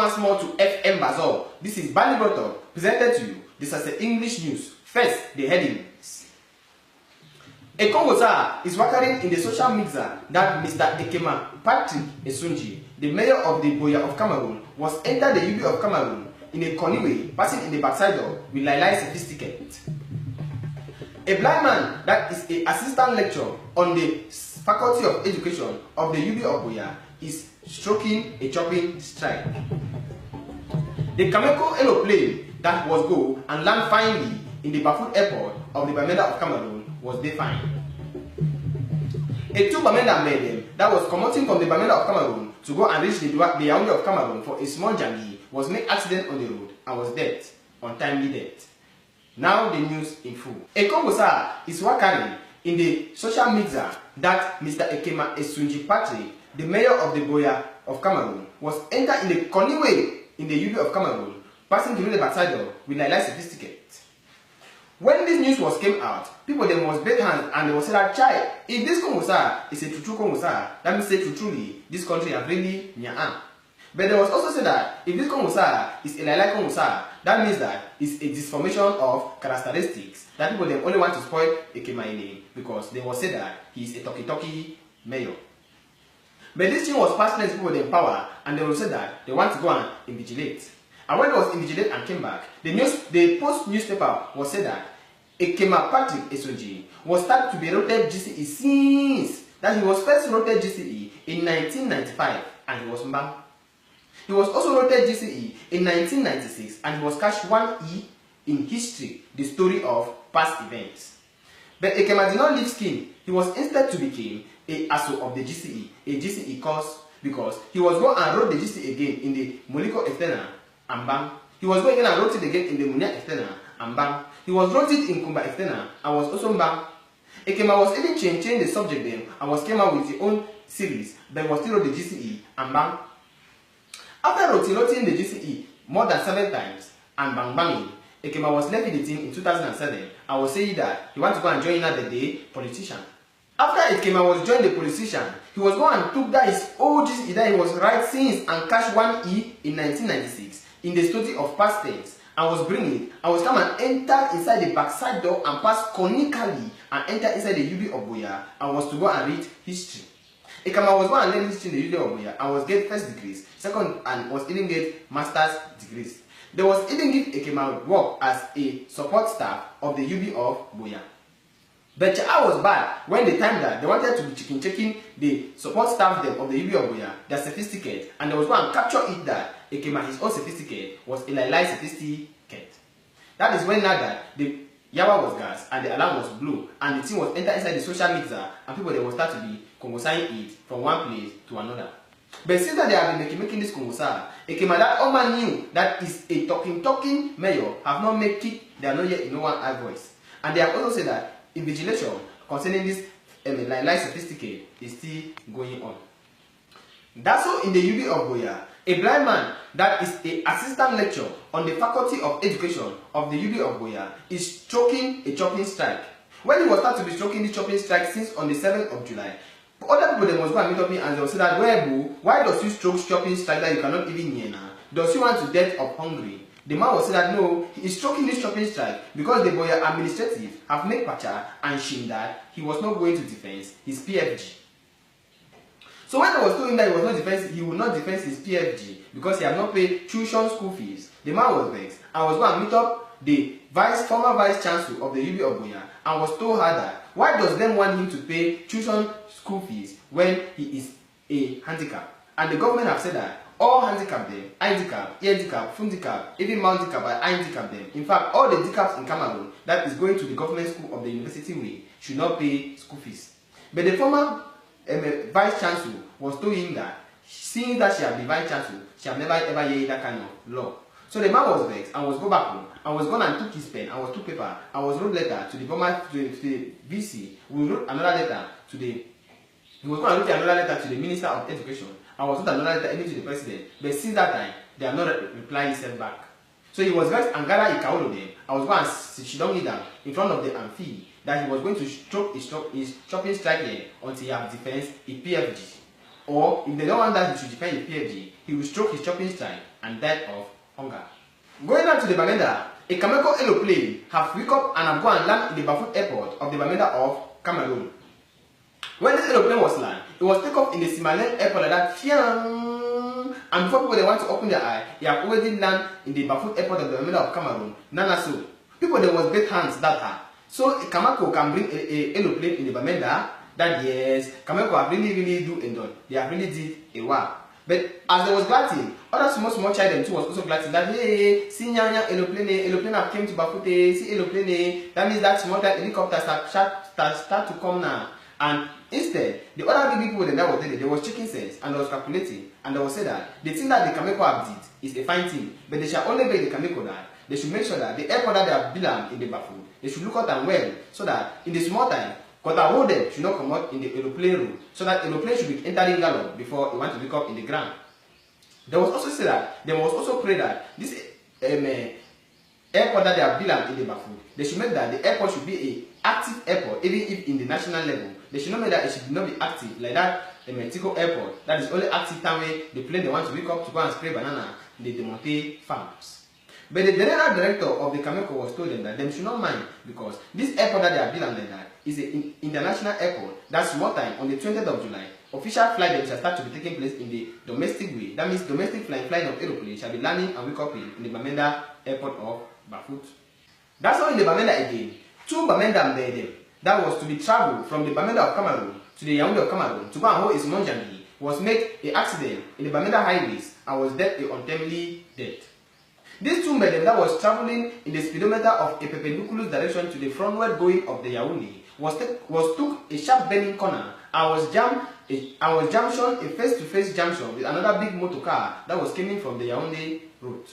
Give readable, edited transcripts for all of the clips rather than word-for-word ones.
once more to FM Bazaar. This is Bali Broughton, presented to you. This is the English news. First, the headings. A Congosa is working in the social media that Mr. Ekema Patrick Esunji, the mayor of the Boya of Cameroon, was entered the UB of Cameroon in a conny way, passing in the backside door with Lailai certificate. A blind man that is an assistant lecturer on the Faculty of Education of the UB of Boya is stroking a chopping strike. The Cameco aeroplane that was go and land finally in the Bafut airport of the Bamenda of Cameroon was defined. A two Bamenda men that was commuting from the Bamenda of Cameroon to go and reach the Yaoundé of Cameroon for a small journey was made accident on the road and was dead, untimely death. Now the news in full. A Congosa is working in the social media that Mr. Ekema Esunji Patrick, the mayor of the Boya of Cameroon, was entered in the conny way in the UB of Cameroon, passing through the backside door with Lailai certificate. When this news came out, people then was big hands and they was said that child, if this Congosa is a true Congosa, that means say truly this country have really nyaan. But there was also said that if this Congosa is a Lailai Congosa, that means that it's a disformation of characteristics that people then only want to spoil Ekema name because they was said that he is a talkie mayor. But this thing was passed to people in power and they will say that they want to go and invigilate. And when it was invigilate and came back, the Post newspaper was said that Ekema Patrick Esunji was started to be rotated GCE since that he was first rotated GCE in 1995 and he was banned. He was also rotated GCE in 1996 and he was cashed 1E in history, the story of past events. But Ekema did not leave scheme. He was instead to become a ASO of the GCE, a GCE course, because he was going and wrote the GCE again in the Moliko External and bang. He was going again and wrote it again in the Munia External and bang. He was wrote it in Kumba External and was also bang. Ekema was even changed the subject then and was came out with his own series, but was still wrote the GCE and bang. After writing the GCE more than 7 times and banging, Ekema was left in the team in 2007 and was saying that he wanted to go and join another day politician. After Ekema was joined the politician, he was going and took that his old GCE that he was right since and cashed 1E in 1996 in the study of past tense and was bringing it and was come and enter inside the backside door and pass conically and enter inside the UB of Boya and was to go and read history. Ekema was going and learn history in the UB of Boya and was get first degrees, second and was even get master's degrees. There was even give Ekema work as a support staff of the UB of Boya. But I was bad when the time that they wanted to be checking the support staff them of the UB of Boya, their certificate, and there was one capture it that Ekema his own certificate was a Lailai certificate. That is when now that the Yawa was gas and the alarm was blue and the thing was entered inside the social media and people they will start to be Congosaing it from one place to another. But since that they have been making this Congosa, Ekema that all man knew that is a talking mayor have not made it, they are not yet in no one eye voice. And they have also said that invigilation concerning this Lailai certificate is still going on. That's so in the UB of Boya, a blind man that is an assistant lecturer on the Faculty of Education of the UB of Boya is stroking a chopping strike. When he was started to be stroking the chopping strike since on the 7th of July, other people they must go and meet up me and they will say that, well, boo, why does you stroke chopping strike that you cannot even hear now? Does you want to death of hungry? The man will say that no, he is stroking this chopping strike because the Boya administrative have made Pacha and Shin that he was not going to defend his PFG. So when I was told him that he would not defend his PFG because he had not paid tuition school fees, the man was vexed and was going to meet up the former vice chancellor of the UB of Boya and was told her that why does them want him to pay tuition school fees when he is a handicap? And the government have said that all handicap them, handicap, ear-handicap, fundicap, even mount-handicap and handicap them. In fact, all the handicaps in Cameroon that is going to the government school of the university way should not pay school fees. But the former vice chancellor was told him that seeing that she had been vice chancellor, she had never ever heard that kind of law. So the man was vexed and was go back home and was gone and took his pen and was took paper and was wrote letter to the former to the VC. We wrote another letter to the he was going to write another letter to the Minister of Education. I was not another letter even to the president, but since that time, they are not replying himself back. So he was vexed and gathered Ikaolo them. I was going to sit down with them in front of the amphi that he was going to stroke his chopping strike here until he have defense a PFG. Or if they don't want that he should defend the PFG, he will stroke his chopping strike and died of hunger. Going on to the Bamenda, a Cameco aeroplane have wake up and have gone and land in the Bafut airport of the Bamenda of Cameroon. When this aeroplane was landed, it was taken off in the Simalem airport like that. And before people they want to open their eye, they have already landed in the Bafut airport of the Bamenda of Cameroon. Nana so. People there was great hands that time. So Cameco can bring a aeroplane in the Bamenda. That yes, Cameco have really do and done. They have really did a wow. But as there was glatting, other small child too was also glatting that hey, see nyanya aeroplane have came to Bafute, see aeroplane. That means that small time helicopter start to come now. And instead, the other big people that was there, they was checking sense and they was calculating and they was say that the thing that the Cameco have did is a fine thing, but they shall only make the Cameco that they should make sure that the airport that they have built in the Bafu, they should look at them well so that in the small time, because the whole them should not come out in the aeroplane room, so that aeroplane should be entering gallop before it want to pick up in the ground. There was also say that they must also pray that this airport that they have built in the Bafu, they should make that the airport should be a active airport, even if in the national level. They should not make that it should not be active like that. The Mexico airport that is only active time where the plane they want to wake up to go and spray banana in the Demonte farms. But the general director of the Cameco was told them that they should not mind because this airport that they are building like that is an international airport. That's small time on the 20th of July. Official flight shall start to be taking place in the domestic way. That means domestic flying of aeroplanes shall be landing and wake up in the Bamenda airport of Bafut. That's how in the Bamenda again. Two Bamenda there. That was to be traveled from the Bamenda of Cameroon to the Yaoundé of Cameroon to go and hold his Monjangi was made an accident in the Bamenda highways and was dead a untimely death. These two men that was traveling in the speedometer of a perpendicular direction to the frontward going of the Yaoundé was took a sharp bending corner and was jammed a face-to-face junction with another big motor car that was coming from the Yaoundé road.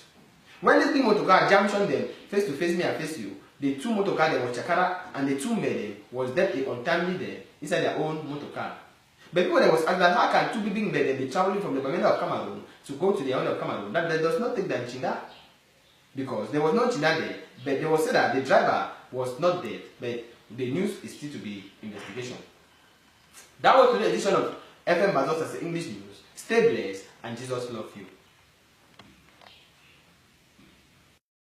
When this big motor car junction them face-to-face me and face you, the two motor car was Chakara and the two men was dead a untimely death inside their own motor car. But people there was asked that how can two big men be traveling from the Bamenda of Cameroon to go to the Yaoundé of Cameroon? That does not take them Chinda. Because there was no Chinda there, but they was said that the driver was not dead, but the news is still to be investigation. That was today's edition of FM Bazos as English News. Stay blessed and Jesus love you.